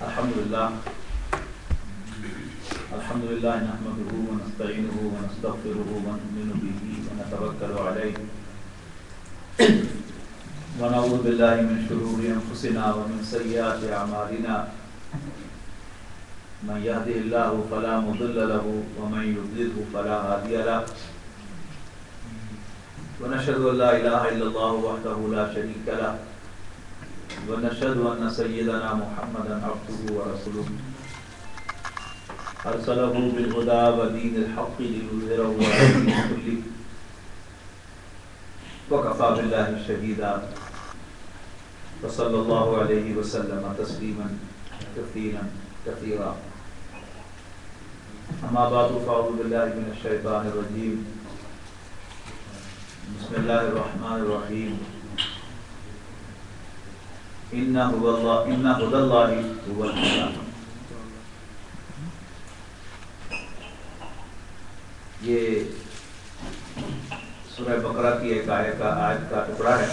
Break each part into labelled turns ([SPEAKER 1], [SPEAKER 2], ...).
[SPEAKER 1] الحمدللہ نحمده ونستعینه ونستغفره ونؤمن به ونتوکل علیہ ونعوذ باللہ من شرور انفسنا ومن سیئات اعمالنا من يهده الله فلا مضل له ومن يضلل فلا هادي له ونشهد ان لا اله الا الله وحده لا شريك له ونشهد ان سيدنا محمدا عبده ورسوله ارسله بالهدى ودين الحق ليظهره على الدين كله وكفى بالله شهيدا وصلى الله عليه وسلم تسليما كثيرا كثيرا اما بعد فاعوذ بالله من الشيطان الرجيم بسم الله الرحمن الرحيم ان هدى الله هو الهدى. یہ سورہ بقرہ کی ایک آیت کا ٹکڑا ہے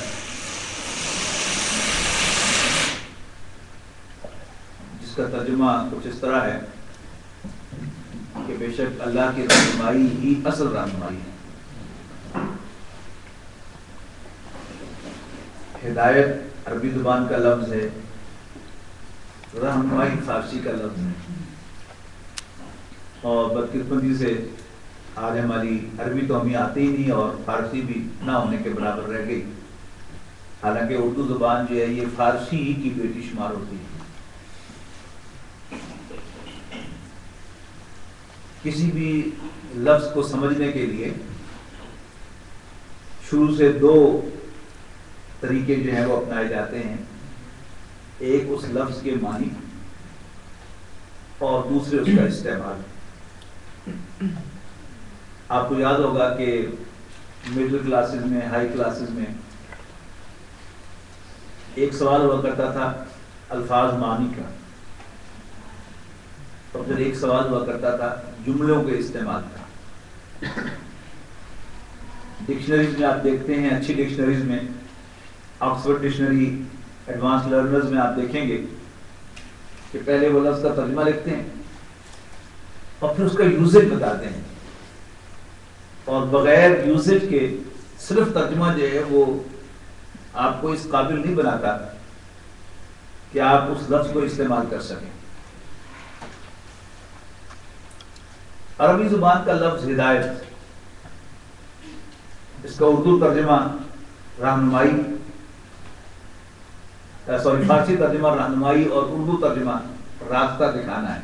[SPEAKER 1] جس کا ترجمہ کچھ اس طرح ہے کہ بے شک اللہ کی رہنمائی ہی اصل رہنمائی ہے. ہدایت عربی زبان کا لفظ ہے، رہنمائی فارسی کا لفظ ہے، اور بدقسمتی سے آج ہماری عربی تو ہمیں آتی ہی نہیں اور فارسی بھی نہ ہونے کے برابر رہ گئی، حالانکہ اردو زبان جو ہے یہ فارسی ہی کی بیٹی شمار ہوتی ہے. کسی بھی لفظ کو سمجھنے کے لیے شروع سے دو طریقے جو ہیں وہ اپنائے جاتے ہیں، ایک اس لفظ کے معنی اور دوسرے اس کا استعمال. آپ کو یاد ہوگا کہ مڈل کلاسز میں، ہائی کلاسز میں ایک سوال ہوا کرتا تھا الفاظ معنی کا، اور پھر ایک سوال ہوا کرتا تھا جملوں کے استعمال کا. ڈکشنریز میں آپ دیکھتے ہیں، اچھی ڈکشنریز میں، آکسفورڈ ڈکشنری ایڈوانس لرنرز میں آپ دیکھیں گے کہ پہلے وہ لفظ کا ترجمہ لکھتے ہیں اور پھر اس کا یوزیج بتاتے ہیں، اور بغیر یوزیج کے صرف ترجمہ جو ہے وہ آپ کو اس قابل نہیں بناتا کہ آپ اس لفظ کو استعمال کر سکیں. عربی زبان کا لفظ ہدایت، اس کا اردو ترجمہ رہنمائی، فارسی ترجمہ رہنمائی اور اردو ترجمہ راستہ دکھانا ہے.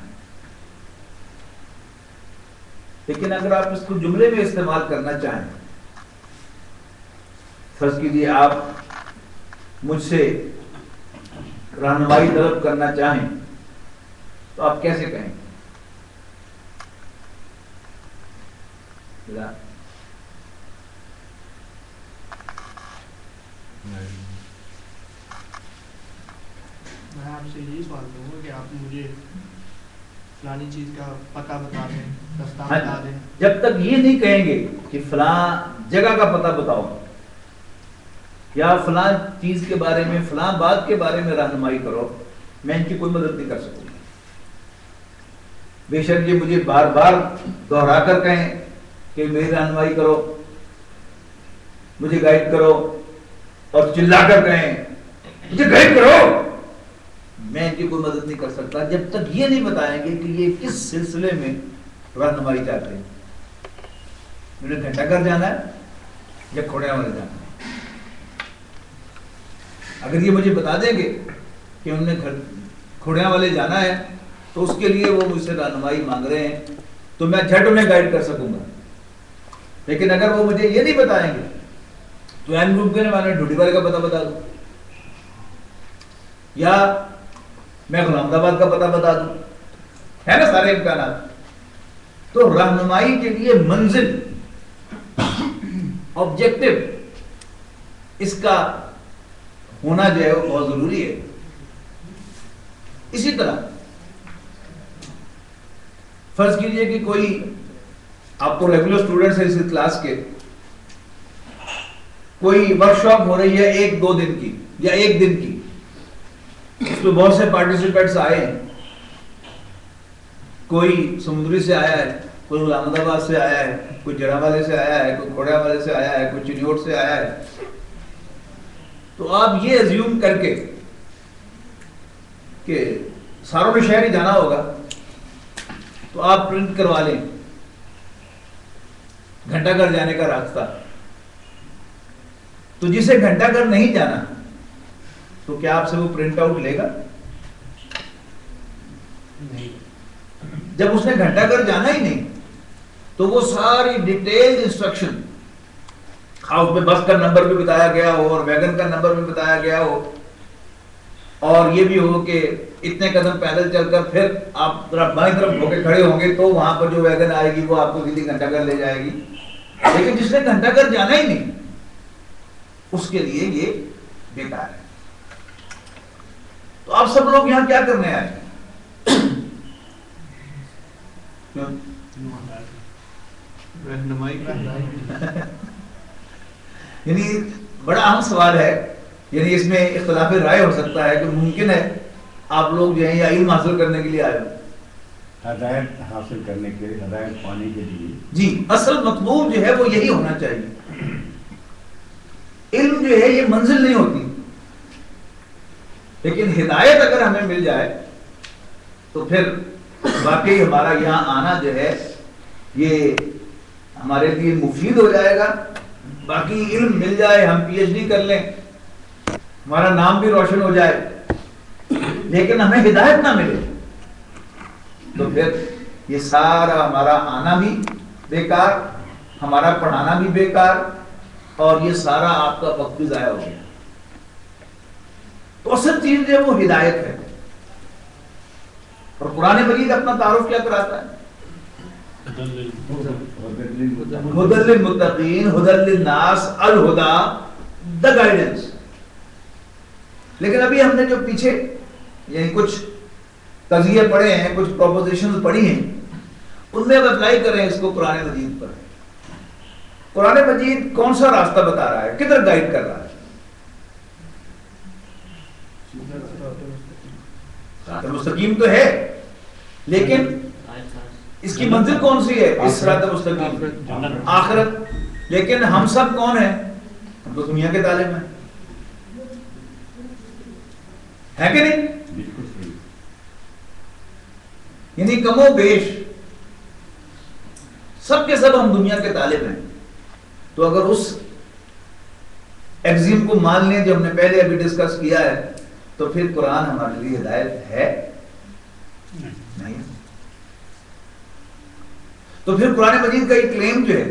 [SPEAKER 1] لیکن اگر آپ اس کو جملے میں استعمال کرنا چاہیں، فرض کیجیے آپ مجھ سے رہنمائی طلب کرنا چاہیں تو آپ کیسے کہیں؟
[SPEAKER 2] میں آپ سے یہی سوال کروں گا کہ آپ مجھے فلانی چیز کا پتہ بتا دیں، رستہ بتا دیں.
[SPEAKER 1] جب تک یہ نہیں کہیں گے کہ فلاں جگہ کا پتہ بتاؤ یا فلاں چیز کے بارے میں، فلاں بات کے بارے میں رہنمائی کرو، میں ان کی کوئی مدد نہیں کر سکوں گا. بے شک یہ مجھے بار بار دہرا کر کہیں کہ میری رہنمائی کرو، مجھے گائیڈ کرو، اور چلا کر کہیں مجھے گائیڈ کرو، میں ان کی کوئی مدد نہیں کر سکتا جب تک یہ نہیں بتائیں گے کہ یہ کس سلسلے میں رہنمائی چاہتے ہیں. مجھے گھنٹہ گھر جانا ہے یا کھوڑیاں والے جانا ہے. اگر یہ مجھے بتا دیں گے کہ انہوں نے کھوڑیاں والے جانا ہے تو اس کے لیے وہ مجھ سے رہنمائی مانگ رہے ہیں تو میں جھٹ انہیں گائیڈ کر سکوں گا. لیکن اگر وہ مجھے یہ نہیں بتائیں گے تو این گروپ کے میں ڈھوڈی والے کا پتہ بتا دوں یا میں غلام آباد کا پتہ بتا دوں، ہے نا سارے امکانات. تو رہنمائی کے لیے منزل، آبجیکٹو، اس کا ہونا جو ہے وہ بہت ضروری ہے. اسی طرح فرض کیجئے کہ کوئی، آپ تو ریگولر اسٹوڈنٹس ہیں اس کلاس کے، کوئی ورک شاپ ہو رہی ہے 1-2 دن کی یا 1 دن کی، اس میں بہت سے پارٹیسپینٹس آئے ہیں، کوئی سمندری سے آیا ہے، کوئی احمد آباد سے آیا ہے، کوئی جڑا والے سے آیا ہے، کوئی کھوڑیا والے سے آیا ہے، کوئی چنیوٹ سے آیا ہے، تو آپ یہ ایزیوم کر کے کہ ساروں نے شہر ہی جانا ہوگا تو آپ پرنٹ کروا لیں گھنٹہ گھر جانے کا راستہ، تو جسے گھنٹہ گھر نہیں جانا تو کیا آپ سے وہ پرنٹ آؤٹ لے گا؟ جب اس نے گھنٹہ گھر جانا ہی نہیں تو وہ ساری ڈیٹیل انسٹرکشن، ہاؤس میں بس کا نمبر بھی بتایا گیا ہو اور ویگن کا نمبر بھی بتایا گیا ہو، اور یہ بھی ہو کہ اتنے قدم پیدل چل کر پھر آپ ذرا بائیں طرف ہو کے کھڑے ہوں گے تو وہاں پر جو ویگن آئے گی وہ آپ کو سیدھی گھنٹہ گھر لے جائے گی، لیکن جس نے گھنٹہ گھر جانا ہی نہیں اس کے لیے یہ بیکار ہے۔ تو آپ سب لوگ یہاں کیا کرنے آئے؟ یعنی بڑا اہم سوال ہے، یعنی اس میں اختلاف رائے ہو سکتا ہے کہ ممکن ہے آپ لوگ جو ہیں یا علم حاصل کرنے کے لیے آئے ہو،
[SPEAKER 3] ہدایت حاصل کرنے کے لیے، ہدایت پانے کے لیے۔
[SPEAKER 1] جی اصل مطلوب جو ہے وہ یہی ہونا چاہیے۔ علم جو ہے یہ منزل نہیں ہوتی، لیکن ہدایت اگر ہمیں مل جائے تو پھر واقعی ہمارا یہاں آنا جو ہے یہ ہمارے لیے مفید ہو جائے گا۔ باقی علم مل جائے، ہم پی ایچ ڈی کر لیں، ہمارا نام بھی روشن ہو جائے، لیکن ہمیں ہدایت نہ ملے تو پھر یہ سارا ہمارا آنا بھی بیکار، ہمارا پڑھانا بھی بیکار، اور یہ سارا آپ کا وقت بھی ضائع ہو گیا۔ تو اصل چیز جو ہے وہ ہدایت ہے، اور قرآن مجید اپنا تعارف کیا کراتا ہے؟ ہدی للمتقین، ہدی للناس، الہدی، دا گائیڈنس۔ لیکن ابھی ہم نے جو پیچھے یعنی کچھ قضیے پڑھے ہیں، کچھ پروپوزیشنز پڑھی ہیں، ان میں اب اپلائی کریں اس کو قرآن مجید پر۔ قرآن مجید کون سا راستہ بتا رہا ہے، کدھر گائیڈ کر رہا ہے؟ صراط مستقیم تو ہے، لیکن اس کی منزل کون سی ہے؟ اس صراط مستقیم آخرت۔ لیکن ہم سب کون ہیں؟ ہم تو دنیا کے طالب ہیں، ہے کہ نہیں؟
[SPEAKER 3] بالکل صحیح۔
[SPEAKER 1] یعنی کم و بیش سب کے سب ہم دنیا کے طالب ہیں۔ تو اگر اس ایگزیم کو مان لیں جو ہم نے پہلے ابھی ڈسکس کیا ہے تو پھر قرآن ہمارے لیے ہدایت ہے نہیں۔ تو پھر قرآن مجید کا یہ کلیم جو ہے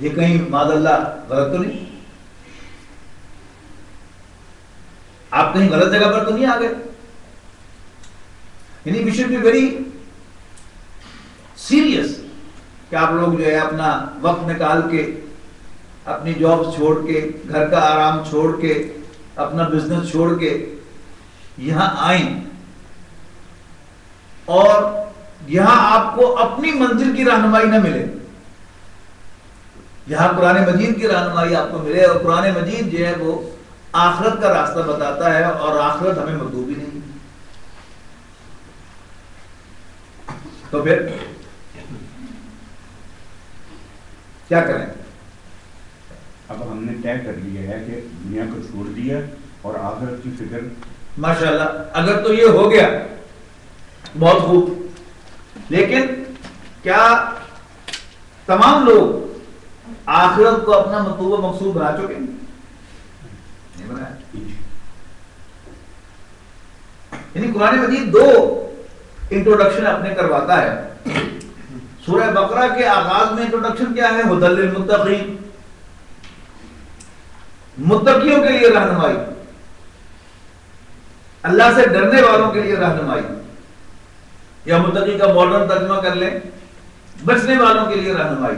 [SPEAKER 1] یہ کہیں معاذ اللہ غلط تو نہیں؟ آپ کہیں غلط جگہ پر تو نہیں آ گئے؟ یعنی we should be very serious کہ آپ لوگ جو ہے اپنا وقت نکال کے، اپنی جاب چھوڑ کے، گھر کا آرام چھوڑ کے، اپنا بزنس چھوڑ کے یہاں آئیں، اور یہاں آپ کو اپنی منزل کی رہنمائی نہ ملے، یہاں قرآن مجید کی رہنمائی آپ کو ملے۔ اور قرآن مجید جو ہے وہ آخرت کا راستہ بتاتا ہے، اور آخرت ہمیں مطلوب ہی نہیں۔ تو پھر کیا کریں؟
[SPEAKER 3] اب ہم نے طے کر لیا ہے کہ دنیا کو چھوڑ دیا اور آخرت کی فکر۔
[SPEAKER 1] ماشاءاللہ، اگر تو یہ ہو گیا بہت خوب، لیکن کیا تمام لوگ آخرت کو اپنا مطلوب و مقصود بنا چکے ہیں؟ نہیں بنایا۔ یعنی قرآن مجید 2 انٹروڈکشن اپنے کرواتا ہے۔ سورہ بقرہ کے آغاز میں انٹروڈکشن کیا ہے؟ ہدی للمتقین، متقیوں کے لیے رہنمائی، اللہ سے ڈرنے والوں کے لیے رہنمائی، یا متقی کا ماڈرن ترجمہ کر لیں بچنے والوں کے لیے رہنمائی۔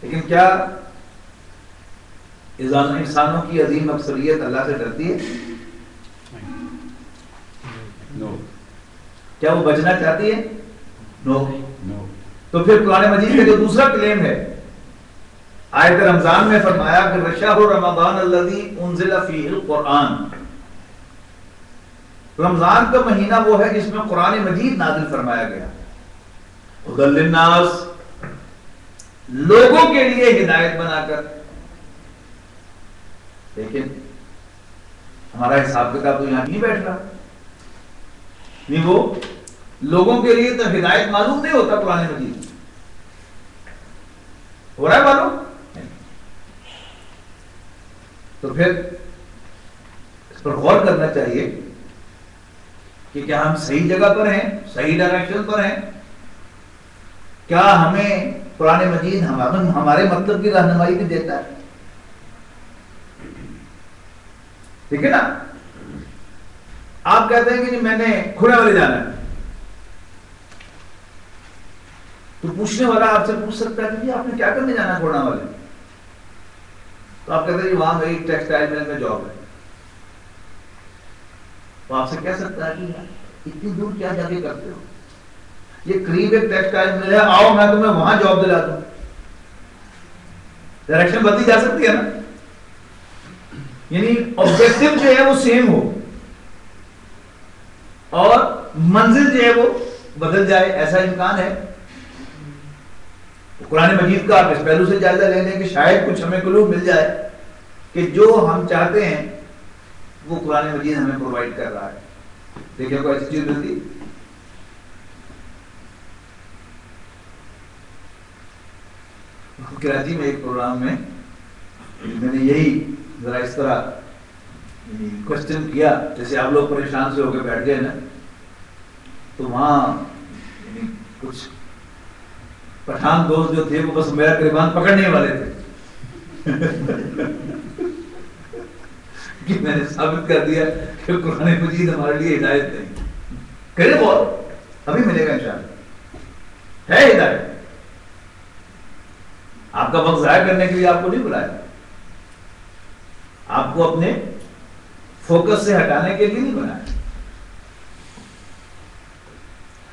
[SPEAKER 1] لیکن کیا انسانوں کی عظیم اکثریت اللہ سے ڈرتی ہے؟
[SPEAKER 3] نو۔
[SPEAKER 1] کیا وہ بچنا چاہتی ہے؟ نو۔
[SPEAKER 3] نو۔
[SPEAKER 1] تو پھر قرآن مجید کا جو دوسرا کلیم ہے آیت رمضان میں فرمایا کہ شہر رمضان الذی انزل فیہ القرآن، رمضان کا مہینہ وہ ہے جس میں قرآن مجید نازل فرمایا گیا، ہدی للناس، لوگوں کے لیے ہدایت بنا کر۔ لیکن ہمارا حساب کتاب تو یہاں نہیں بیٹھ رہا، نہیں، وہ لوگوں کے لیے تو ہدایت معلوم نہیں ہوتا قرآن مجید، ہو رہا ہے معلوم؟ تو پھر اس پر غور کرنا چاہیے کہ کیا ہم صحیح جگہ پر ہیں، صحیح ڈائریکشن پر ہیں؟ کیا ہمیں قرآن مجید ہمارے مطلب کی رہنمائی بھی دیتا ہے؟ ٹھیک ہے نا؟ آپ کہتے ہیں کہ جی میں نے کھوڑے والے جانا ہے، تو پوچھنے والا آپ سے پوچھ سکتا ہے کہ آپ نے کیا کرنے جانا ہے کھوڑا والے؟ تو آپ کہتے ہیں کہ وہاں میری ٹیکسٹائل مل میں جاب ہے، تو آپ سے کہہ سکتا ہے کہ اتنی دور کیا جا کے کرتے ہو؟ یہ قریب ایک ٹیکسٹائل مل ہے، آؤ میں تمہیں وہاں جاب دلا دوں۔ ڈائریکشن بدلی جا سکتی ہے نا، یعنی آبجیکٹو جو ہے وہ سیم ہو اور منزل جو ہے وہ بدل جائے، ایسا امکان ہے؟ قرآن مجید کا آپ اس پہلو سے جائزہ لے لیں کہ شاید کچھ ہمیں کلو مل جائے کہ جو ہم چاہتے ہیں وہ قرآن مجید ہمیں پرووائڈ کر رہا ہے۔ دیکھیں کوئی ایسی چیز ملتی؟ کراچی میں ایک پروگرام میں میں نے یہی ذرا اس طرح کوشچن کیا، جیسے آپ لوگ پریشان سے ہو کے بیٹھ گئے نا، تو وہاں کچھ پٹھان دوست جو تھے وہ بس میرا گریبان پکڑنے والے تھے کہ میں نے ثابت کر دیا کہ قرآن مجید ہمارے لیے ہدایت نہیں۔ کرے بہت ابھی ملے گا انشاءاللہ، ہے ہدایت۔ آپ کا وقت ضائع کرنے کے لیے آپ کو نہیں بلایا، آپ کو اپنے فوکس سے ہٹانے کے لیے نہیں بنایا۔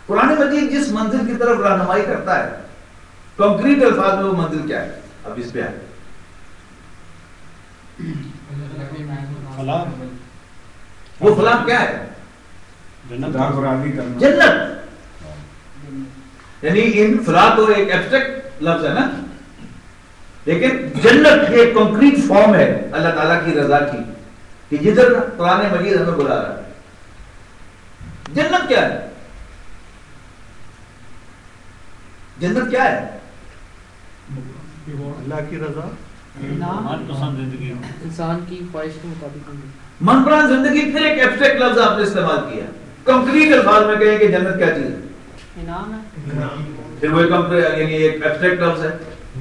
[SPEAKER 1] قرآن مجید جس منزل کی طرف رہنمائی کرتا ہے، کنکریٹ الفاظ میں وہ منزل کیا ہے؟ اب اس پہ آئے، وہ فلاں کیا ہے؟ جنت۔ یعنی ان فلاں تو ایک ایبسٹریکٹ لفظ ہے نا، لیکن جنت ایک کنکریٹ فارم ہے اللہ تعالیٰ کی رضا کی، کہ جدھر قرآن مجید ہمیں بلا رہا ہے۔ جنت کیا ہے؟ جنت کیا ہے؟
[SPEAKER 2] اللہ کی رضا،
[SPEAKER 4] انسان کی خواہش کے مطابق
[SPEAKER 1] من پسند زندگی۔ پھر ایک ایبسٹریکٹ لفظ آپ نے استعمال کیا، کنکریٹ الفاظ میں کہیں کہ جنت کیا چیز ہے؟
[SPEAKER 4] انعام ہے،
[SPEAKER 1] پھر وہ یعنی ایک ایبسٹریکٹ لفظ ہے،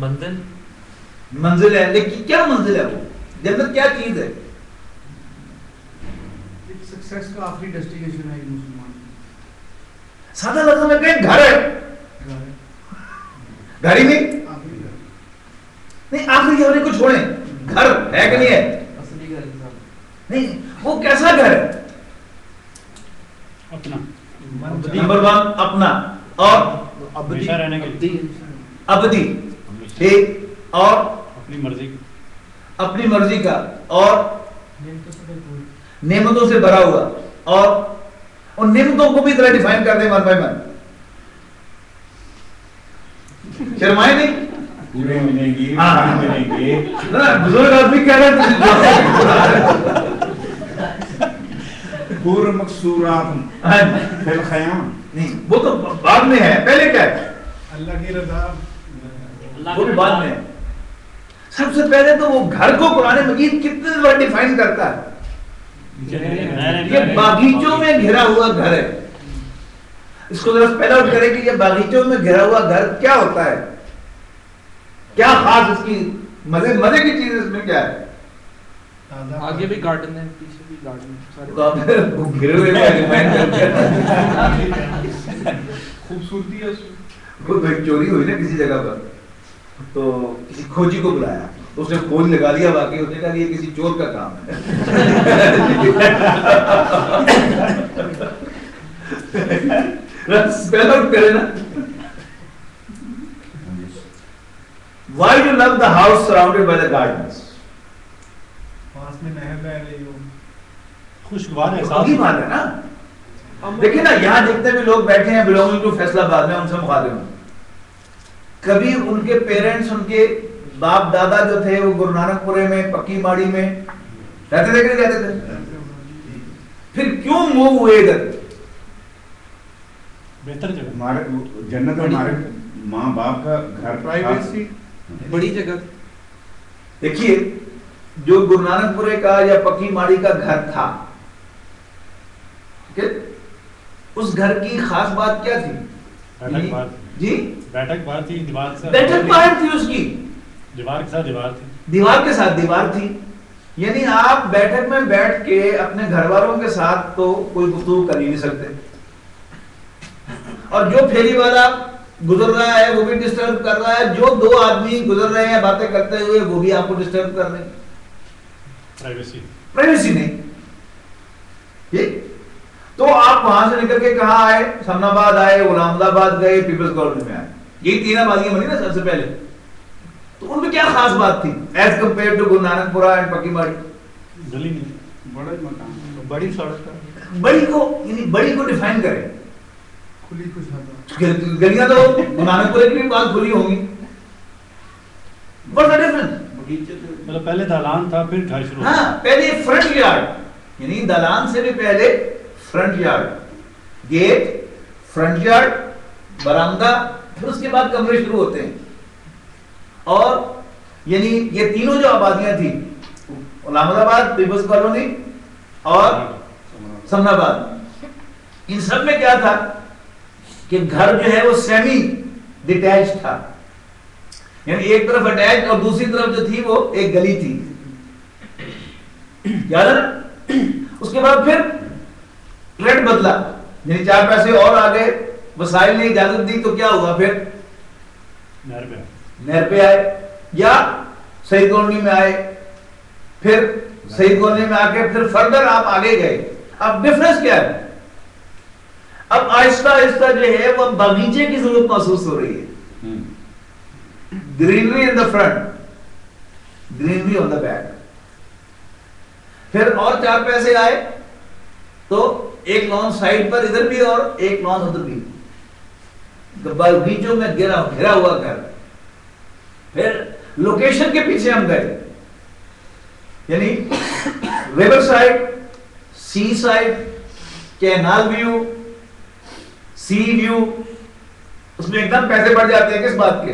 [SPEAKER 4] منزل،
[SPEAKER 1] منزل ہے، لیکن کیا منزل ہے وہ؟ جنت کیا چیز ہے؟
[SPEAKER 2] سکسیس کا آخری ڈیسٹینیشن ہے مسلمان۔
[SPEAKER 1] سادہ لفظوں میں کہیں گھر ہے، گھر ہی نہیں، آخری جگہ کو چھوڑیں، گھر ہے کہ نہیں ہے؟
[SPEAKER 4] اصلی گھر
[SPEAKER 1] نہیں، وہ کیسا گھر ہے؟
[SPEAKER 3] اپنا،
[SPEAKER 1] نمبر 1 اپنا، اور ابدی، ٹھیک، اور اپنی مرضی کا، اور نعمتوں سے بھرا ہوا، اور ان نعمتوں کو بھی ذرا ڈیفائن کر دیں ون بائی ون، شرمائے نہیں،
[SPEAKER 3] پورے ملیں گی، ملیں گے،
[SPEAKER 1] بزرگ آدمی کہہ رہے ہیں
[SPEAKER 3] پور مقصورات فی الخیام،
[SPEAKER 1] نہیں، وہ تو بعد میں ہے، پہلے کیا ہے؟
[SPEAKER 2] اللہ کی رضا،
[SPEAKER 1] وہ بھی بعد میں ہے۔ سب سے پہلے تو وہ گھر کو قرآن مجید کتنے بار ڈیفائن کرتا ہے؟ یہ باغیچوں میں گھرا ہوا گھر ہے۔ اس کو ذرا اسپیل آؤٹ کرے کہ یہ باغیچوں میں گھرا ہوا گھر کیا ہوتا ہے، کیا خاص اس کی مزے کی چیز اس میں کیا ہے؟
[SPEAKER 4] آگے بھی گارڈن ہے، پیچھے بھی گارڈن ہے،
[SPEAKER 1] تو آپ گھرے ہوئے میں ڈیفائن کرتے
[SPEAKER 2] خوبصورتی ہے اس میں۔
[SPEAKER 1] وہ چوری ہوئی نا کسی جگہ پر، تو کسی کھوجی کو بلایا، اس نے کھوج لگا دیا، باقی اس نے کہا یہ کسی چور کا کام ہے۔ اسپیل آؤٹ کرے نا، Why you love the house surrounded by the gardens?
[SPEAKER 5] پاس میں نہر بہ رہی ہو.
[SPEAKER 6] خوشگوار
[SPEAKER 1] عجیب
[SPEAKER 6] احساس.
[SPEAKER 1] بات ہے نا. دیکھیں نا یہاں جتنے بھی لوگ بیٹھے ہیں belonging to فیصل آباد میں ان سے مخاطب ہوں. کبھی ان کے پیرنٹس ان کے باپ دادا جو تھے وہ گرو نانک پورے میں پکی ماڑی میں رہتے تھے کہ نہیں رہتے تھے؟ پھر کیوں موو ہوئے ادھر؟
[SPEAKER 6] بہتر جگہ.
[SPEAKER 3] ہمارے جنت ہمارے ماں باپ کا گھر.
[SPEAKER 5] پرائیویسی.
[SPEAKER 4] بڑی جگہ.
[SPEAKER 1] دیکھیے جو گرو نانک پورے کا یا پکی ماڑی کا گھر تھا اس گھر کی خاص بات کیا تھی؟
[SPEAKER 6] بیٹھک بار.
[SPEAKER 1] جی
[SPEAKER 6] بیٹھک بار تھی. دیوار سے
[SPEAKER 1] بیٹھک باہر تھی اس کی.
[SPEAKER 6] دیوار کے ساتھ دیوار تھی.
[SPEAKER 1] دیوار کے ساتھ دیوار تھی. یعنی آپ بیٹھک میں بیٹھ کے اپنے گھر والوں کے ساتھ تو کوئی گفتگو کر ہی نہیں سکتے. اور جو پھیری والا گزر رہا ہے وہ بھی ڈسٹرب کر رہا ہے. جو دو آدمی گزر رہے ہیں باتیں کرتے ہوئے وہ بھی آپ کو ڈسٹرب کر رہے ہیں. پرائیویسی نہیں. تو آپ وہاں سے نکل کے کہاں آئے؟ سمن آباد آئے, غلام آباد گئے, پیپلز کالونی میں آئے. یہی تین آبادیاں بنی نا سب سے پہلے. تو ان میں کیا خاص بات تھی as compare to Guru Nanak Pura and پکی ماڑی؟
[SPEAKER 6] گلی نہیں,
[SPEAKER 3] بڑا مکان,
[SPEAKER 5] بڑی سڑک.
[SPEAKER 1] بڑی کو یعنی بڑی کو ڈیفائن کریں.
[SPEAKER 5] کھلی کچھ
[SPEAKER 1] گلیاں تو گرو نانک پورے کی بھی بات کھلی ہوں گی. What's the difference?
[SPEAKER 6] مطلب پہلے دالان تھا پھر گھر شروع.
[SPEAKER 1] ہاں پہلے فرنٹ یارڈ, یعنی دالان سے بھی پہلے front yard, gate, front yard, برآمدہ, پھر اس کے بعد کمرے شروع ہوتے ہیں. اور یعنی یہ تینوں جو آبادیاں تھیں غلام آباد, پیپلز کالونی اور سمن آباد, ان سب میں کیا تھا کہ گھر جو ہے وہ سیمی ڈیٹیچ تھا. یعنی ایک طرف اٹیچ اور دوسری طرف جو تھی وہ ایک گلی تھی. یاد ہے نا؟ اس کے بعد پھر ٹرینڈ بدلا, یعنی چار پیسے اور آگے, وسائل نے اجازت دی تو کیا ہوا پھر نہر پہ آئے یا شہید کالونی میں آئے. پھر شہید کالونی میں آ کے پھر فردر آپ آگے گئے. اب ڈفرنس کیا ہے؟ اب آہستہ آہستہ جو ہے وہ باغیچے کی ضرورت محسوس ہو رہی ہے. Greenery in the front, greenery on the back. پھر اور چار پیسے آئے تو ایک لان سائڈ پر ادھر بھی اور ایک لان ادھر بھی, باغیچوں میں گھرا ہوا گھر. پھر لوکیشن کے پیچھے ہم گئے, یعنی ریور سائڈ, سی سائڈ, کینال ویو, سی ویو. اس میں ایک دم پیسے بڑھ جاتے ہیں کس بات کے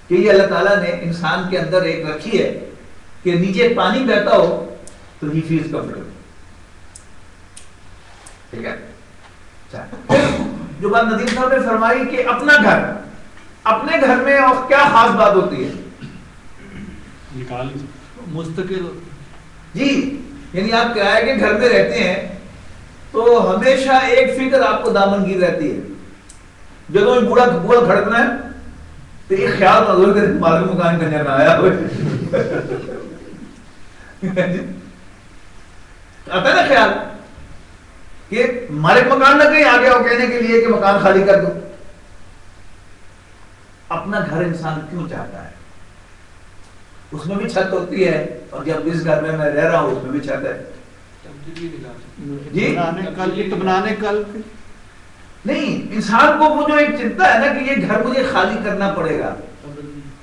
[SPEAKER 1] کہ یہ اللہ تعالیٰ نے انسان کے اندر ایک رکھی ہے کہ نیچے پانی بہتا ہو تو ہی فیلز کمفرٹیبل. ٹھیک ہے. پھر جو بات ندیم صاحب نے فرمائی کہ اپنا گھر, اپنے گھر میں اور کیا خاص بات ہوتی ہے؟
[SPEAKER 6] نکال
[SPEAKER 4] مستقل.
[SPEAKER 1] جی یعنی آپ کرائے کے گھر میں رہتے ہیں تو ہمیشہ ایک فکر آپ کو دامنگیر رہتی ہے. جب میں بوڑھا کھڑکنا ہے تو ایک خیال نظر کے مالک مکان کنیا میں آیا ہوئے آتا ہے نا خیال کہ مالک مکان نہ کہیں آگے ہو کہنے کے لیے کہ مکان خالی کر دو. اپنا گھر انسان کیوں چاہتا ہے؟ اس میں بھی چھت ہوتی ہے, اور جب اس گھر میں رہ رہا ہوں اس میں بھی چھت ہے. جی
[SPEAKER 5] بنانے کل
[SPEAKER 1] نہیں, انسان کو وہ جو ایک چنتا ہے نا کہ یہ گھر مجھے خالی کرنا پڑے گا.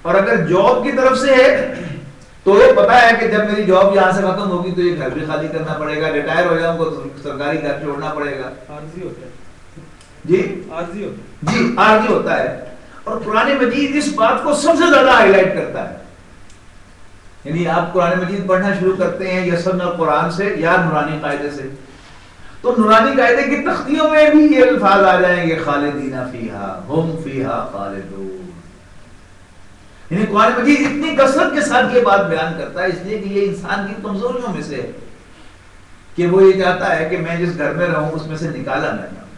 [SPEAKER 1] اور اگر جاب کی طرف سے ہے تو پتا ہے کہ جب میری جاب یہاں سے ختم ہوگی تو یہ گھر بھی خالی کرنا پڑے گا, ریٹائر ہو جاؤں تو سرکاری گھر چھوڑنا پڑے گا.
[SPEAKER 4] عارضی ہوتا ہے.
[SPEAKER 1] جی
[SPEAKER 4] عارضی ہوتا ہے.
[SPEAKER 1] جی عارضی ہوتا ہے. اور قرآن مجید اس بات کو سب سے زیادہ ہائی لائٹ کرتا ہے. یعنی آپ قرآن مجید پڑھنا شروع کرتے ہیں یسن القرآن سے یا نورانی قاعدے سے, تو نورانی قاعدے کی تختیوں میں بھی یہ الفاظ آ جائیں گے خالدین فیہا ہم فیہا خالدون. یعنی قرآن مجید اتنی کثرت کے ساتھ یہ بات بیان کرتا ہے اس لیے کہ یہ انسان کی کمزوریوں میں سے ہے کہ وہ یہ چاہتا ہے کہ میں جس گھر میں رہوں اس میں سے نکالا نہ جاؤں.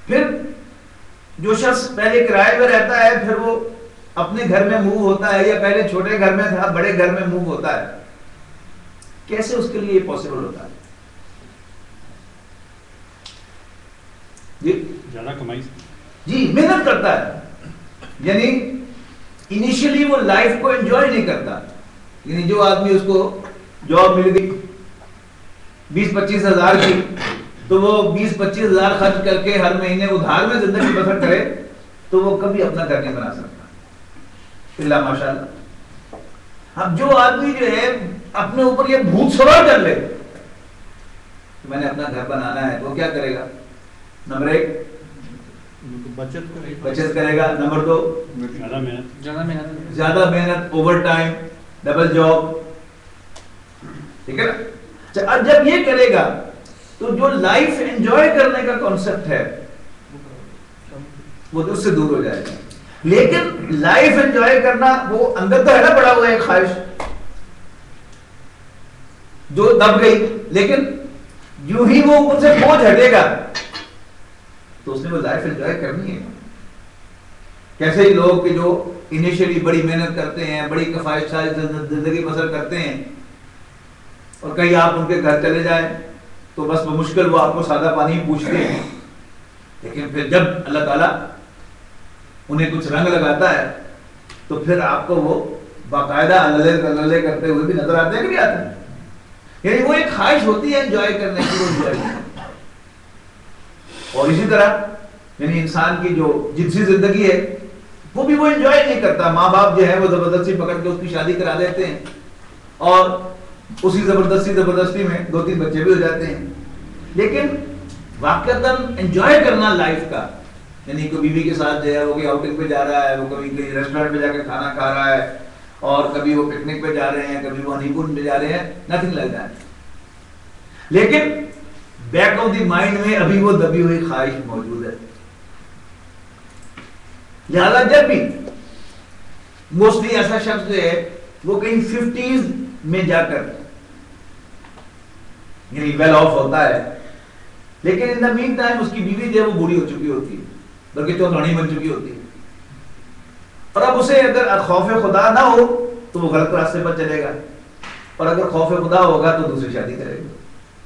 [SPEAKER 1] پھر جو شخص پہلے کرائے میں رہتا ہے پھر وہ اپنے گھر میں موو ہوتا ہے, یا پہلے چھوٹے گھر میں تھا بڑے گھر میں موو ہوتا ہے, کیسے اس کے لیے یہ پاسبل ہوتا ہے؟ جی
[SPEAKER 6] زیادہ کمائی
[SPEAKER 1] جی محنت کرتا ہے. یعنی انیشلی وہ لائف کو انجوائے نہیں کرتا. یعنی جو آدمی اس کو جاب مل گئی 20-25 ہزار کی, تو وہ 20-25 ہزار خرچ کر کے ہر مہینے ادھار میں زندگی بسر کرے تو وہ کبھی اپنا گھر نہیں بنا سکتا الا ماشاء اللہ. اب جو آدمی جو ہے اپنے اوپر یہ بھوت سوار کر لے کہ میں نے اپنا گھر بنانا ہے, تو کیا کرے گا؟ نمبر 1 بچت کرے گا, نمبر 2 زیادہ محنت, اوور ٹائم, ڈبل جاب, ٹھیک ہے نا. اب جب یہ کرے گا تو جو لائف انجوائے کرنے کا کانسیپٹ ہے وہ اس سے دور ہو جائے گا. لیکن لائف انجوائے کرنا وہ اندر تو ہے نا پڑا ہوا ہے خواہش جو دب گئی, لیکن جو ہی وہ ان سے بوجھ ہٹے گا تو اس نے وہ لائف انجوائے کرنی ہے. کیسے ہی لوگ کہ جو انیشلی بڑی محنت کرتے ہیں, بڑی کفایت زندگی بسر کرتے ہیں, اور کہیں آپ ان کے گھر چلے جائیں تو بس بمشکل وہ آپ کو سادہ پانی پوچھتے ہیں, لیکن پھر جب اللہ تعالیٰ انہیں کچھ رنگ لگاتا ہے تو پھر آپ کو وہ باقاعدہ اللہ کرتے ہوئے بھی نظر آتے ہیں کہ نہیں آتے ہیں. یعنی وہ ایک خواہش ہوتی ہے انجوائے کرنے کی, وہ انجوائے کرتے ہیں. اور اسی طرح یعنی انسان کی جو جنسی زندگی ہے وہ بھی وہ انجوائے نہیں کرتا. ماں باپ جو ہے وہ زبردستی پکڑ کے اس کی شادی کرا دیتے ہیں اور اسی زبردستی میں 2-3 بچے بھی ہو جاتے ہیں. لیکن واقعتاً انجوائے کرنا لائف کا, یعنی کوئی بیوی کے ساتھ جو ہے وہ کہیں آؤٹنگ پہ جا رہا ہے, وہ کبھی کہیں ریسٹورینٹ پہ جا کے کھانا کھا رہا ہے, اور کبھی وہ پکنک پہ جا رہے ہیں, کبھی وہ ہنی مون پہ جا رہے ہیں, نتھنگ لائک دیٹ. لیکن بیک آف دی مائنڈ میں ابھی وہ دبی ہوئی خواہش موجود ہے. لہذا جب بھی موسٹلی ایسا شخص جو ہے وہ کہیں 50s میں جا کر یعنی ویل آف ہوتا ہے, لیکن ان دا مین ٹائم اس کی بیوی جو ہے وہ بوڑھی ہو چکی ہوتی ہے, بلکہ چودھانی بن چکی ہوتی ہے, اور اب اسے اگر خوف خدا نہ ہو تو وہ غلط راستے پر چلے گا, اور اگر خوف خدا ہوگا تو دوسری شادی کرے گا.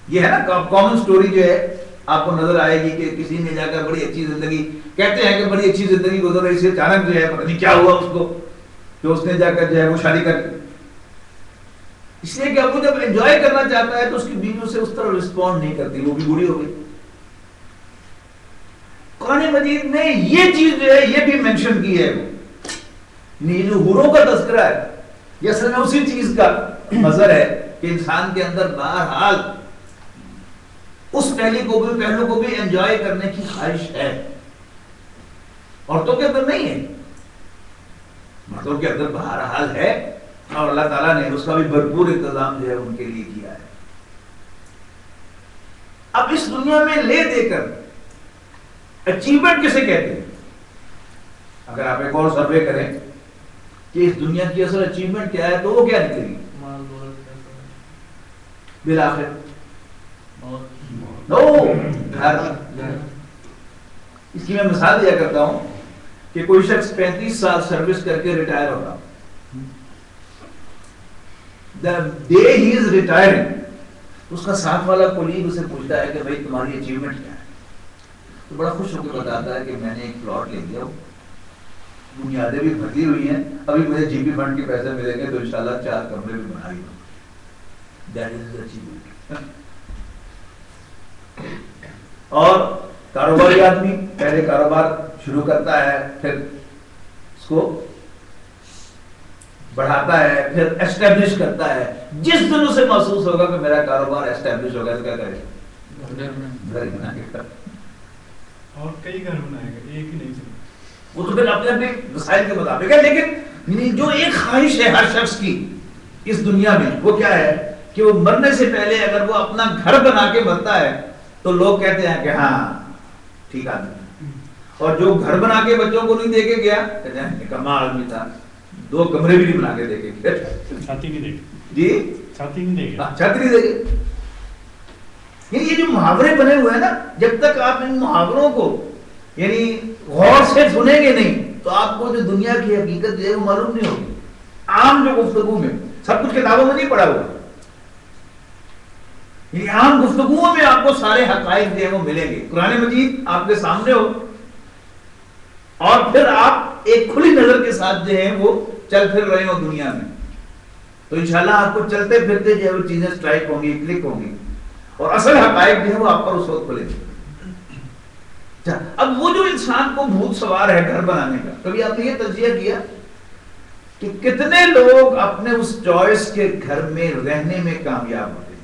[SPEAKER 1] یہ ہے نا کامن سٹوری جو ہے آپ کو نظر آئے گی کہ کسی نے جا کر بڑی اچھی زندگی, کہتے ہیں کہ بڑی اچھی زندگی گزر رہی تھی, اچانک جو ہے پتہ نہیں کیا ہوا اس کو کہ اس نے جا کر جو ہے وہ شادی کر لی. اس لیے کہ وہ جب انجوائے کرنا چاہتا ہے تو اس کی بیوی اسے اس طرح رسپونڈ نہیں کرتی, وہ بھی بوڑھی ہو گئی. قرآن مجید نے یہ چیز جو ہے یہ بھی مینشن کی ہے, یہ جو حوروں کا تذکرہ ہے یہ اصل میں اسی چیز کا مظہر ہے کہ انسان کے اندر بہرحال اس پہلو کو بھی انجوائے کرنے کی خواہش ہے. عورتوں کے اندر نہیں ہے, مردوں کے اندر بہرحال ہے, اور اللہ تعالیٰ نے اس کا بھی بھرپور انتظام جو ہے ان کے لیے کیا ہے. اب اس دنیا میں لے دے کر اچیومنٹ کسے کہتے ہیں؟ اگر آپ ایک اور سروے کریں کہ اس دنیا کی اصل اچیومنٹ کیا ہے تو وہ کیا نکلے گی بالآخر؟ اس کی میں مثال دیا کرتا ہوں کہ کوئی شخص 35 سال سروس کر کے ریٹائر ہوگا. The day he is retiring, اس کا ساتھ والا کولیگ اسے پوچھتا ہے کہ بھائی تمہاری اچیومنٹ کیا ہے, تو بڑا خوش ہو کے بتاتا ہے کہ میں نے ایک پلاٹ لے لیا, بنیادیں بھی بھری ہوئی ہیں, ابھی مجھے جی پی فنڈ کے پیسے ملیں گے تو انشاءاللہ 4 کمرے بھی بنا لوں. That is his achievement. اور کاروباری آدمی پہلے کاروبار شروع کرتا ہے, پھر اس کو بڑھاتا ہے, پھر اسٹیبلش کرتا ہے. جس دن اسے محسوس ہوگا کہ میرا کاروبار اسٹیبلش ہوگا تو کیا کرے گا؟ گھر بنا کے,
[SPEAKER 5] اور کئی گھر بنائے گا, ایک ہی نہیں چلے.
[SPEAKER 1] وہ تو پھر اپنے اپنے وسائل کے مطابق ہے. لیکن جو ایک خواہش ہے ہر شخص کی اس دنیا میں وہ کیا ہے کہ وہ مرنے سے پہلے اگر وہ اپنا گھر بنا کے مرتا ہے تو لوگ کہتے ہیں کہ ہاں ٹھیک آدمی, اور جو گھر بنا کے بچوں کو نہیں دے کے گیا کہتے ہیں نکما آدمی تھا, 2 کمرے بھی نہیں بنا کے دے کے گیا.
[SPEAKER 6] چھاتی نہیں دے گی,
[SPEAKER 1] جی
[SPEAKER 6] چھاتی نہیں دے گا,
[SPEAKER 1] چھت نہیں دے گے. یہ جو محاورے بنے ہوئے ہیں نا, جب تک آپ ان محاوروں کو یعنی غور سے سنیں گے نہیں تو آپ کو جو دنیا کی حقیقت جو ہے وہ معلوم نہیں ہوگی. عام جو گفتگو میں سب کچھ کتابوں میں نہیں پڑھا ہوا, یعنی عام گفتگوؤں میں آپ کو سارے حقائق جو ہیں وہ ملیں گے. قرآن مجید آپ کے سامنے ہو اور پھر آپ آپ ایک کھلی نظر کے ساتھ جو ہیں وہ چل پھر رہے ہو دنیا میں، تو انشاءاللہ آپ کو چلتے پھرتے جو ہے وہ چیزیں سٹرائک ہوں گی، کلک ہوں گی، اور اصل حقائق جو ہے وہ آپ پر اس وقت کھلے گے۔ اب وہ جو انسان کو بھوت سوار ہے گھر بنانے کا، کبھی آپ نے یہ تجزیہ کیا کہ کتنے لوگ اپنے اس چوائس کے گھر میں رہنے میں کامیاب ہوتے ہیں؟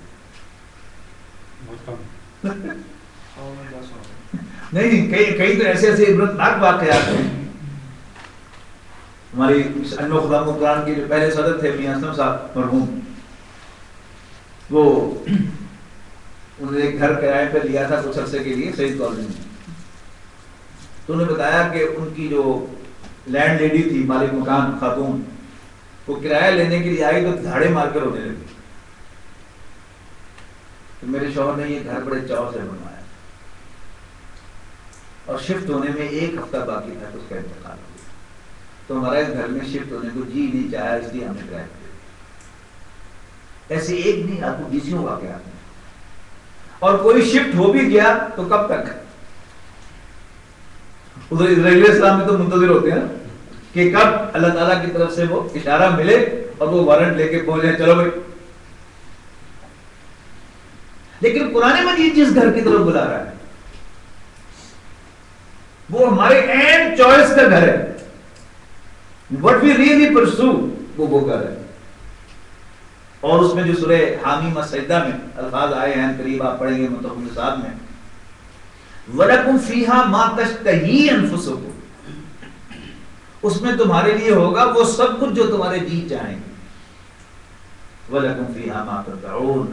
[SPEAKER 1] نہیں، کئی تو ایسے ایسے عبرتناک واقعات ہیں۔ ہماری انو خدا قرآن کے جو پہلے صدر تھے میاں اسلم صاحب مرحوم، وہ انہوں نے ایک گھر کرائے پہ لیا تھا کچھ عرصے کے لیے سعید کالونی میں، تو انہوں نے بتایا کہ ان کی جو لینڈ لیڈی تھی، مالک مکان خاتون، وہ کرایہ لینے کے لیے آئی تو دھاڑے مار کر رونے لگی، تو میرے شوہر نے یہ گھر بڑے چاؤ سے بنوایا، اور شفٹ ہونے میں 1 ہفتہ باقی تھا تو اس کا انتقال ہو گیا، تو ہمارا اس گھر میں شفٹ ہونے کو جی نہیں چاہا، اس لیے ہم نے کرایہ دیا۔ ایسے ایک نہیں، آپ کو بیسیوں واقعات ہیں، اور کوئی شفٹ ہو بھی گیا تو کب تک؟ ادھر اسرائیل اسلام میں تو منتظر ہوتے ہیں کہ کب اللہ تعالیٰ کی طرف سے وہ اشارہ ملے اور وہ وارنٹ لے کے پہنچے، چلو بھائی۔ لیکن قرآن مجید جس گھر کی طرف بلا رہا ہے وہ ہمارے این چوائس کا گھر ہے، what we really pursue وہ گھر ہے۔ اور اس میں جو سورہ حامیم السجدہ میں الفاظ آئے ہیں، قریب آپ پڑھیں گے منتخب نصاب میں، وَلَكُمْ فِيهَا مَا تَشْتَهِي أَنفُسُكُمْ، اس میں تمہارے لیے ہوگا وہ سب کچھ جو تمہارے جی چاہیں گے، وَلَكُمْ فِيهَا مَا تَدَّعُونَ،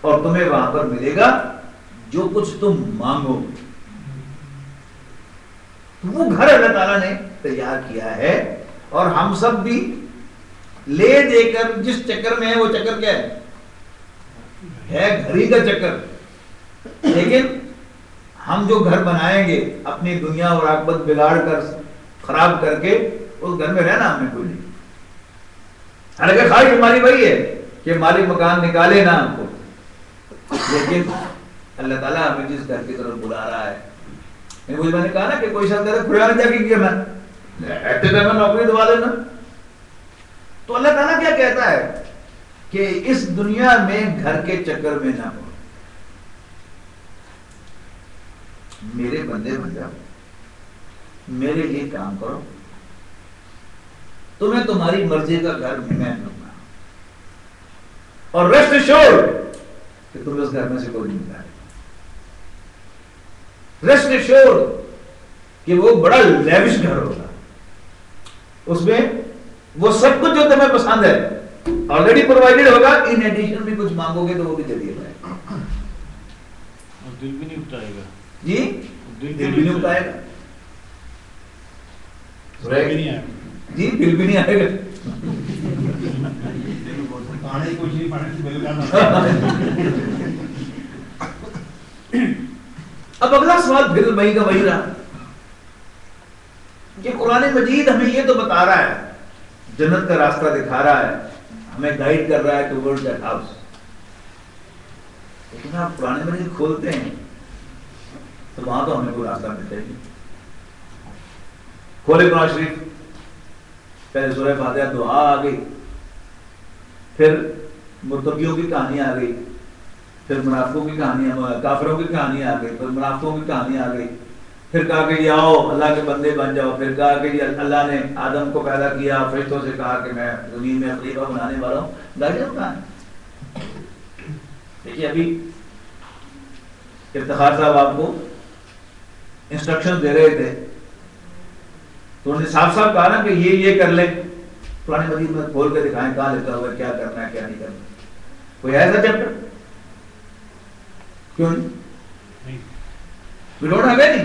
[SPEAKER 1] اور تمہیں وہاں پر ملے گا جو کچھ تم مانگو۔ وہ گھر اللہ تعالیٰ نے تیار کیا ہے، اور ہم سب بھی لے دے کر جس چکر میں ہے وہ چکر کیا ہے گھر ہی کا چکر۔ لیکن ہم جو گھر بنائیں گے اپنی دنیا اور عاقبت بگاڑ کر خراب کر کے، اس گھر میں رہنا ہم نے کوئی نہیں۔ حالانکہ خواہش ہماری وہی ہے کہ مالک مکان نکالے نہ ہم کو، لیکن اللہ تعالیٰ ہمیں جس گھر کی طرف بلا رہا ہے، میں نے کہا نا کہ کوئی شخص کھڑا جا کے کیا میں نوکری دوا دینا، تو اللہ تعالیٰ کیا کہتا ہے کہ اس دنیا میں گھر کے چکر میں نہ پڑو، میرے بندے بن جاؤ، میرے لیے کام کرو، تمہیں تمہاری مرضی کا گھر میں دوں گا، اور ریسٹ ایشورڈ کہ تم اس گھر میں سے کوئی نہیں نکالے، ریسٹ ایشورڈ کہ وہ بڑا لیوش گھر ہوگا، اس میں وہ سب کچھ جو تمہیں پسند ہے آلریڈی پرووائڈڈ ہوگا، ان ایڈیشن میں کچھ مانگو گے تو وہ بھی دے دیا جائے گا،
[SPEAKER 6] اور دل بھی نہیں اٹھائے گا،
[SPEAKER 1] جی دل بھی نہیں اٹھائے گا، جی بل بھی نہیں آئے گا۔ اب اگلا سوال بل مئی کا وہی رہا کہ قرآن مجید ہمیں یہ تو بتا رہا ہے، جنت کا راستہ دکھا رہا ہے، ہمیں گائیڈ کر رہا ہے ٹوورڈ دیٹ ہاؤس، لیکن آپ قرآن مجید کھولتے ہیں تو وہاں تو ہمیں کوئی راستہ ملتا ہی نہیں۔ کھولے قرآن شریف، پہلے سورہ فاتحہ دعا آ گئی، پھر مرتبیوں کی کہانی آ گئی، پھر منافقوں کی کہانیاں، کافروں کی کہانی آ گئی، پھر منافقوں کی کہانی آ گئی، پھر کہا کہ یہ آؤ اللہ کے بندے بن جاؤ، پھر کہا کہ اللہ نے آدم کو پیدا کیا، فرشتوں سے کہا کہ میں زمین میں خلیفہ بنانے والا ہوں، گائیڈنس کہاں ہے؟ دیکھیے ابھی افتخار صاحب آپ کو انسٹرکشن دے رہے تھے تو انہوں نے صاف صاف کہا نا کہ یہ کر لیں، قرآن مجید میں کھول کے دکھائیں کہاں لکھا ہوا ہے کیا کرنا ہے کیا نہیں کرنا، کوئی ایسا چیپٹر کیوں نہیں؟ We don't have any.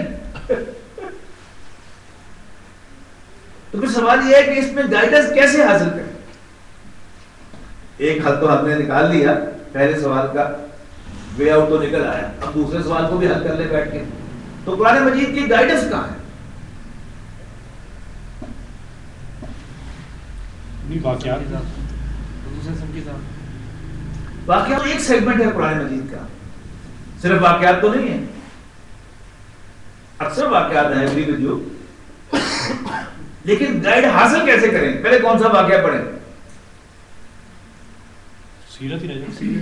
[SPEAKER 1] تو پھر سوال یہ ہے کہ اس میں گائیڈنس کیسے حاصل کریں؟ ایک حل تو ہم نے نکال لیا، پہلے سوال کا وے آؤٹ تو نکل آیا، اب دوسرے سوال کو بھی حل کر لے بیٹھ کے، تو قرآن مجید کی گائیڈنس کہاں ہے؟ واقعات ایک سیگمنٹ ہے قرآن مجید کا، صرف واقعات تو نہیں ہے، اکثر واقعات ہیں لیکن گائیڈ حاصل کیسے کریں؟ پہلے کون سا واقعہ پڑھیں؟
[SPEAKER 6] سیرت ہی رہ جائے.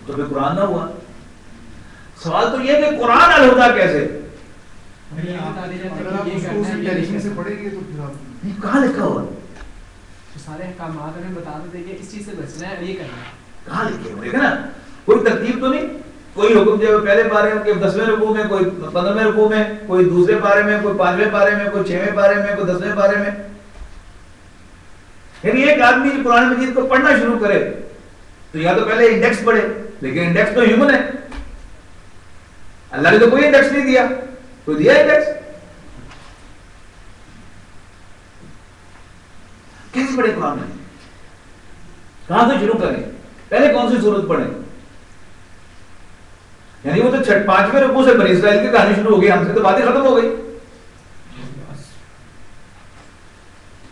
[SPEAKER 1] تو پھر قرآن نہ ہوا. سوال تو یہ کہ قرآن الہدا کیسے؟
[SPEAKER 2] سے پڑھیں گے تو پھر آپ
[SPEAKER 1] کہاں لکھا ہوا؟
[SPEAKER 7] سارے احکامات ہمیں بتا دیتے کہ اس چیز سے بچنا ہے اور یہ کرنا ہے.
[SPEAKER 1] کہاں لکھے ہوئے نا؟ کوئی ترتیب تو نہیں. کوئی حکم جو پہلے پارے کے 10ویں رکوع میں، کوئی 15ویں رکوع میں، کوئی دوسرے پارے میں، کوئی 5ویں پارے میں، کوئی 6ویں پارے میں، کوئی 10ویں پارے میں. یعنی ایک آدمی قرآن مجید کو پڑھنا شروع کرے تو یا تو پہلے انڈیکس پڑھے، لیکن انڈیکس تو ہیومن ہے. اللہ نے تو کوئی انڈیکس نہیں دیا. کوئی دیا انڈیکس؟ کیسے پڑھے قرآن میں؟ کہاں سے شروع کریں؟ پہلے کون سی سورت پڑھیں؟ یعنی وہ تو 5ویں رکوع سے بنی اسرائیل کی کہانی شروع ہو گئی، ہم سے تو باتیں ختم ہو گئی.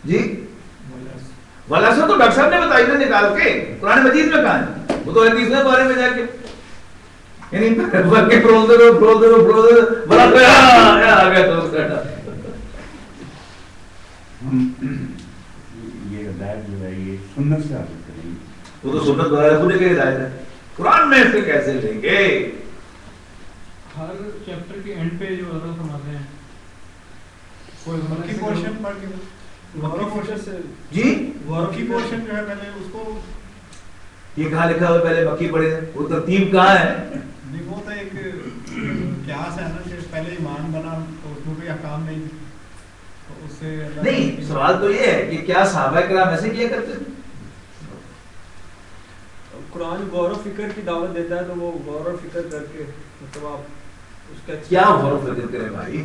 [SPEAKER 1] جی والاسر تو ڈاکٹر صاحب نے بتائی نا نکال کے، قرآن مجید میں کہاں ہے؟ وہ تو 30ویں پارے میں جا کے یعنی
[SPEAKER 3] یہ ہدایت جو ہے یہ سنت سے حاصل کریں گے.
[SPEAKER 1] وہ تو سنت خود کی ہدایت ہے. قرآن میں سے کیسے لیں گے؟
[SPEAKER 5] ہر چیپٹر کے اینڈ پہ جو حضرت فرماتے ہیں کوئی مکی پورشن پڑھ کے مکی پورشن سے
[SPEAKER 1] جی
[SPEAKER 5] مکی پورشن جو ہے پہلے اس کو
[SPEAKER 1] یہ کہاں لکھا ہوا پہلے مکی پڑھے؟ وہ ترتیب کہاں ہے؟
[SPEAKER 5] نہیں وہ تو ایک قیاس ہے نا کہ پہلے ایمان بنا تو اس میں کوئی احکام نہیں تو اس سے
[SPEAKER 1] نہیں. سوال تو یہ ہے کہ کیا صحابہ کرام ایسے کیا کرتے ہیں؟
[SPEAKER 8] قرآن غور و فکر کی دعوت دیتا ہے تو وہ غور و فکر کر کے مطلب آپ اس کا
[SPEAKER 1] کیا غور و فکر کریں بھائی؟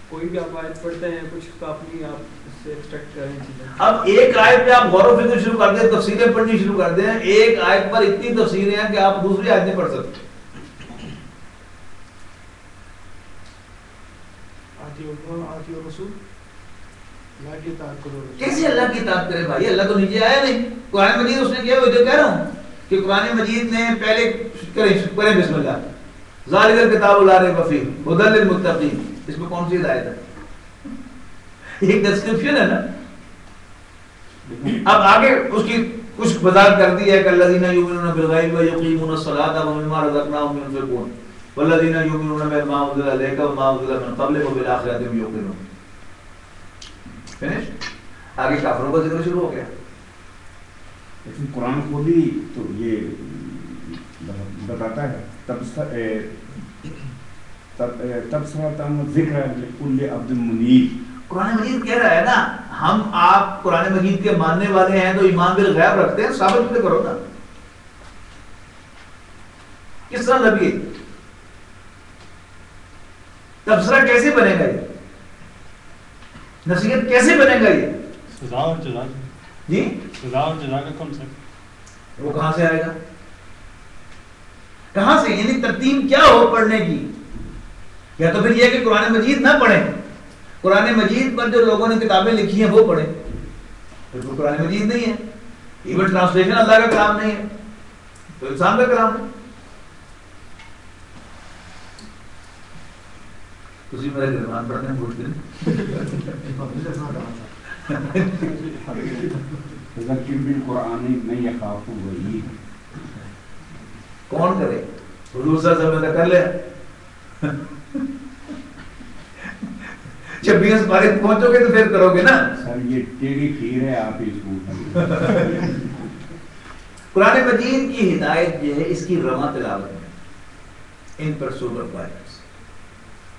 [SPEAKER 8] کوئی بھی آپ آیت پڑھتے ہیں کچھ اپنی آپ اس سے ایکسٹریکٹ کریں چیزیں.
[SPEAKER 1] اب ایک آیت پہ آپ غور و فکر شروع کر دیں، تفسیریں پڑھنی شروع کر دیں. ایک آیت پر اتنی تفسیریں ہیں کہ آپ دوسری آیت نہیں پڑھ سکتے.
[SPEAKER 2] آتی اور رسول اللہ کی اطاعت کرو.
[SPEAKER 1] کیسے اللہ کی اطاعت کرے بھائی؟ اللہ تو نیچے آیا نہیں. قرآن مجید اس نے کیا؟ وہ جو کہہ رہا ہوں کہ قرآن مجید نے پہلے کریں بسم اللہ ذالک الکتاب لا ریب فیہ ھدی للمتقین. اس میں کون سی ہدایت ہے؟ ایک ڈسکرپشن ہے نا. اب آگے اس کی کچھ وضاحت کر دی ہے کہ الذین یؤمنون بالغیب ویقیمون الصلاۃ ومما رزقناہم ينفقون والذین یؤمنون بما انزل الیک وما انزل من قبلک وبالآخرۃ هم یوقنون. فنش. آگے کافروں کا ذکر شروع ہو گیا.
[SPEAKER 3] لیکن قرآن خود ہی تو یہ بتاتا ہے تبصرۃ و ذکر لکل عبد منیب.
[SPEAKER 1] قرآن مجید کہہ رہا ہے نا ہم آپ قرآن مجید کے ماننے والے ہیں تو ایمان بالغیب رکھتے ہیں، ثابت بھی کرو نا. کس طرح لگی تبصرہ کیسے بنے گا؟ یہ نصیحت کیسے بنے گا؟ یہ
[SPEAKER 6] سزا اور جزا.
[SPEAKER 1] جی
[SPEAKER 6] سزا اور جزا کا کنسپٹ
[SPEAKER 1] وہ کہاں سے آئے گا؟ کہاں سے؟ یعنی ترتیب کیا ہو پڑھنے کی؟ یا تو پھر یہ کہ قرآن مجید نہ پڑھیں، قرآن مجید پر جو لوگوں نے کتابیں لکھی ہیں وہ پڑھیں. پھر وہ قرآن مجید نہیں ہے. ایون ٹرانسلیشن اللہ کا کلام نہیں ہے تو انسان کا کلام ہے. تسی میرے قرآن پڑھنے بھولتے ہیں.
[SPEAKER 3] ذکر بالقرآن من یخاف وعید.
[SPEAKER 1] کون کرے؟ حضور صلی اللہ علیہ وسلم کر لے. 26 پارے پہنچو گے تو پھر کرو گے نا.
[SPEAKER 3] سر یہ ٹیڑھی خیر ہے آپ اس کو.
[SPEAKER 1] قرآن مجید کی ہدایت جو ہے اس کی رواں تلاوت ہے ان پرسوٹ آف گائیڈنس.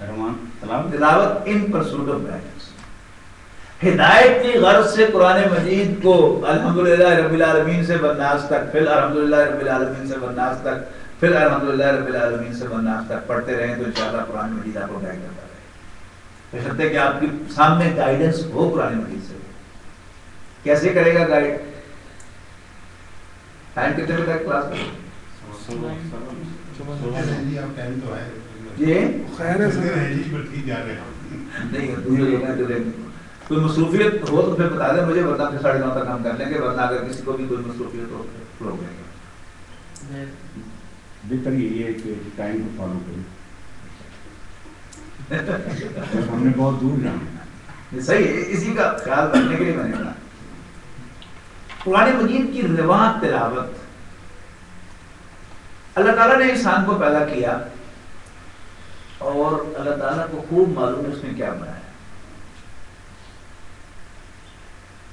[SPEAKER 3] رواں
[SPEAKER 1] تلاوت ان پرسوٹ آف گائیڈنس. ہدایت کی غرض سے قرآن مجید کو الحمدللہ رب العالمین سے والناس تک، پھر الحمدللہ رب العالمین سے والناس تک، پھر الحمدللہ رب العالمین سے والناس تک پڑھتے رہیں تو انشاءاللہ قرآن مجید آپ کو گائیڈ کرتا رہے. بشرطے کہ آپ کے سامنے گائیڈنس ہو قرآن مجید سے. کیسے کرے گا گائیڈ؟ ٹائم کتنے بجے تک کلاس میں؟ یہ
[SPEAKER 9] خیر ہے
[SPEAKER 1] نہیں کوئی مصروفیت ہو تو پھر بتا دیں مجھے، ورنہ پھر 9:30 تک ہم کر لیں گے، ورنہ اگر کسی کو بھی کوئی مصروفیت ہو پھر ہو جائے گا.
[SPEAKER 3] بہتر یہ ہے کہ ٹائم کو فالو کریں. ہم نے بہت دور جانا ہے.
[SPEAKER 1] یہ صحیح ہے، اسی کا خیال رکھنے کے لیے میں نے کہا قرآن مجید کی رواں تلاوت. اللہ تعالیٰ نے انسان کو پیدا کیا اور اللہ تعالیٰ کو خوب معلوم ہے اس نے کیا بنایا.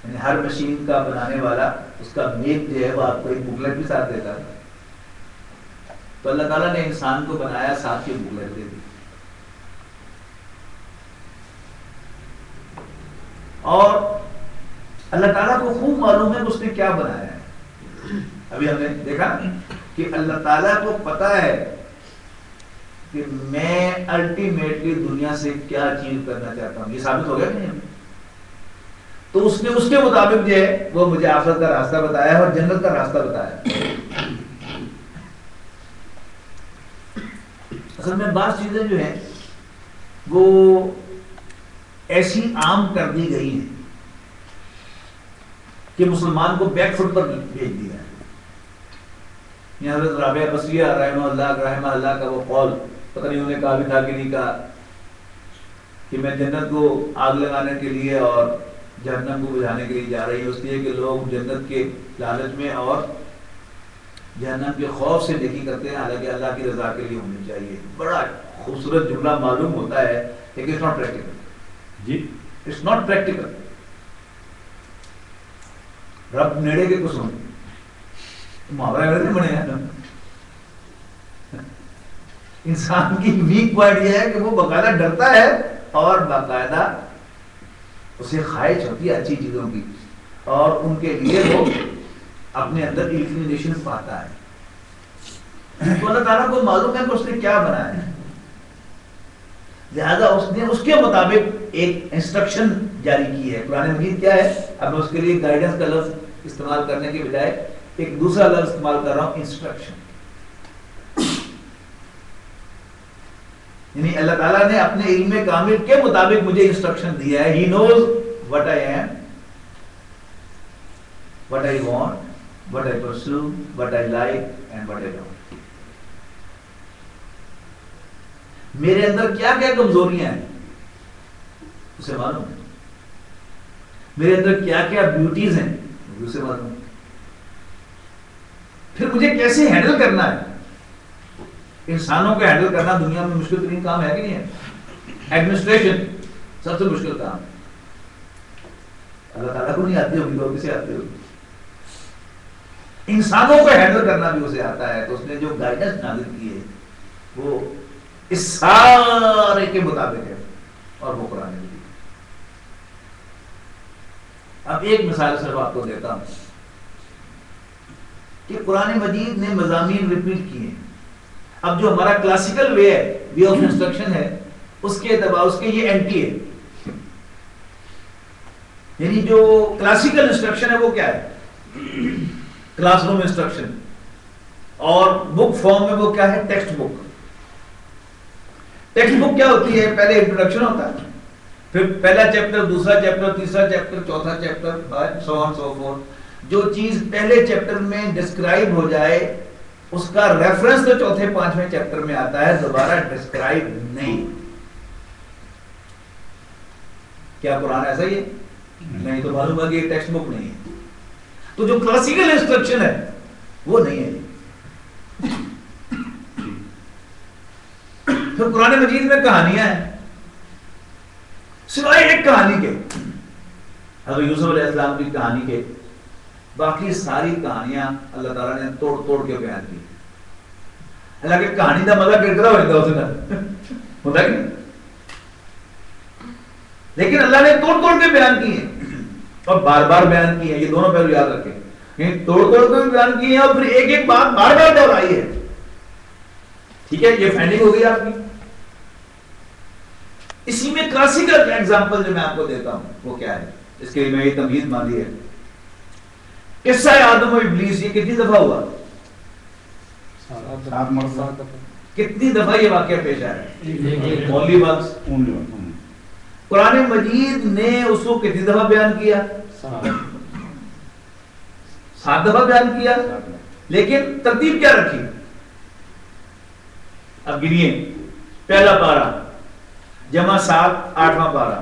[SPEAKER 1] یعنی ہر مشین کا بنانے والا اس کا میک جو ہے وہ آپ کو ایک بکلیٹ بھی ساتھ دیتا ہے. تو اللہ تعالیٰ نے انسان کو بنایا، ساتھ ہی بکلیٹ دے دی. اور اللہ تعالیٰ کو خوب معلوم ہے کہ اس نے کیا بنایا ہے. ابھی ہم نے دیکھا کہ اللہ تعالیٰ کو پتا ہے کہ میں الٹیمیٹلی دنیا سے کیا اچیو کرنا چاہتا ہوں. یہ ثابت ہو گیا نہیں؟ تو اس نے اس کے مطابق جو ہے وہ مجھے آخرت کا راستہ بتایا ہے اور جنت کا راستہ بتایا. اصل میں بعض چیزیں جو ہیں وہ ایسی عام کر دی گئی ہیں کہ مسلمان کو بیک فٹ پر بھیج دیا ہے. یہ حضرت رابعہ بصریہ رحمہ اللہ کا وہ قول، پتہ نہیں انہوں نے کہا بھی تھا کہ نہیں کہا، کہ میں جنت کو آگ لگانے کے لیے اور جہنم کو بجھانے کے لیے جا رہی ہے، اس لیے کہ لوگ جنت کے لالچ میں اور جہنم کے خوف سے نیکی کرتے ہیں، حالانکہ اللہ کی رضا کے لیے ہونی چاہیے. بڑا خوبصورت جملہ معلوم ہوتا ہے لیکن اٹس ناٹ پریکٹیکل. جی اٹس ناٹ پریکٹیکل. رب نیڑے کے کو سن محاورہ نہیں بنے ہیں. انسان کی ویک پوائنٹ یہ ہے کہ وہ باقاعدہ ڈرتا ہے اور باقاعدہ اسے خواہش ہوتی ہے اچھی چیزوں کی، اور ان کے لیے وہ اپنے اندر انکلینیشن پاتا ہے. تو اللہ تعالیٰ کو معلوم ہے کہ اس نے کیا بنایا ہے، لہذا اس نے اس کے مطابق ایک انسٹرکشن جاری کی ہے. قرآن مجید کیا ہے؟ اب میں اس کے لیے گائیڈنس کا لفظ استعمال کرنے کے بجائے ایک دوسرا لفظ استعمال کر رہا ہوں، انسٹرکشن. یعنی اللہ تعالیٰ نے اپنے علم کامل کے مطابق مجھے انسٹرکشن دیا ہے. ہی نوز what I am, what I want, what I pursue, what I like and what I don't. میرے اندر کیا کیا کمزوریاں ہیں اسے معلوم ہے، میرے اندر کیا کیا بیوٹیز ہیں اسے معلوم ہے. پھر مجھے کیسے ہینڈل کرنا ہے. انسانوں کو ہینڈل کرنا دنیا میں مشکل ترین کام ہے کہ نہیں ہے؟ ایڈمنسٹریشن سب سے مشکل کام. اللہ تعالیٰ کو نہیں آتی ہوگی تو کسے آتی ہوگی؟ انسانوں کو ہینڈل کرنا بھی اسے آتا ہے. تو اس نے جو گائیڈنس نازل کی ہے وہ اس سارے کے مطابق ہے اور وہ قرآن مجید. اب ایک مثال صرف آپ کو دیتا ہوں کہ قرآن مجید نے مضامین ریپیٹ کیے. اب جو ہمارا کلاسیکل وے ہے، وے آف انسٹرکشن ہے، اس کے اعتبار اس کے یہ اینٹی ہے. یعنی جو کلاسیکل انسٹرکشن ہے وہ کیا ہے؟ Class room instruction. اور بک فارم میں وہ کیا ہے؟ Text book. ٹیکسٹ بک کیا ہوتی ہے؟ پہلے انٹروڈکشن ہوتا ہے، پھر پہلا چیپٹر، دوسرا چیپٹر، تیسرا چیپٹر، چوتھا چیپٹر، سو آن سو فورتھ. جو چیز پہلے چیپٹر میں ڈسکرائب ہو جائے اس کا ریفرنس تو چوتھے پانچویں چیپٹر میں آتا ہے، دوبارہ ڈسکرائب نہیں. کیا قرآن ایسا ہی ہے؟ نہیں. تو معلوم ہے کہ یہ ٹیکسٹ بک نہیں ہے. تو جو کلاسیکل انسٹرکشن ہے وہ نہیں ہے. پھر قرآن مجید میں کہانیاں ہیں، سوائے ایک کہانی کے، حضرت یوسف علیہ السلام کی کہانی کے، باقی ساری کہانیاں اللہ تعالیٰ نے توڑ توڑ کے بیان کی. حالانکہ کہانی کا مزہ کرکرا ہو جاتا اس ہوتا کہ نہیں، لیکن اللہ نے توڑ توڑ کے بیان کی ہیں اور بار بار بیان کی ہے. یہ دونوں پہلو یاد رکھیں، توڑ توڑ کے بیان کی ہے اور پھر ایک ایک بات بار بار دہرائی ہے. ٹھیک ہے، یہ فائنڈنگ ہو گئی آپ کی. اسی میں کلاسیکل ایگزامپل جو میں آپ کو دیتا ہوں وہ کیا ہے، اس کے لیے میں یہ تمہید مالی ہے. قصہ آدم و ابلیس یہ کتنی دفعہ ہوا؟
[SPEAKER 3] 7 مرتبہ.
[SPEAKER 1] کتنی دفعہ یہ واقعہ پیش آیا؟ Only once. قرآن مجید نے اس کو کتنی دفعہ بیان کیا؟ 7 دفعہ بیان کیا. لیکن ترتیب کیا رکھی؟ اب گنیے، پہلا پارہ جمع 7 8واں پارہ،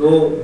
[SPEAKER 1] 2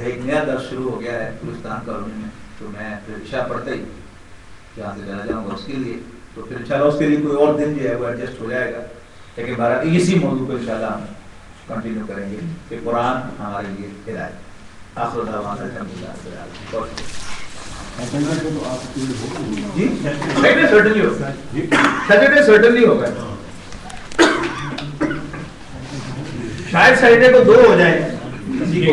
[SPEAKER 1] ایک نیا درس شروع ہو گیا ہے گلستان کالونی میں، تو میں پھر عشاء پڑھتے ہی یہاں سے چلا جاؤں گا اس کے لیے، تو پھر انشاءاللہ اس کے لیے کوئی اور دن جو ہے وہ ایڈجسٹ ہو جائے گا، لیکن بہرحال اسی موضوع کو انشاءاللہ ہم کنٹینیو کریں گے کہ قرآن ہمارے لیے ہدایت۔ آخر دعوانا الحمدللہ رب العالمین۔ جی سیٹرڈے سرٹنلی ہوگا، سیٹرڈے سرٹنلی ہوگا، شاید سیٹرڈے کو 2 ہو جائے کسی کو۔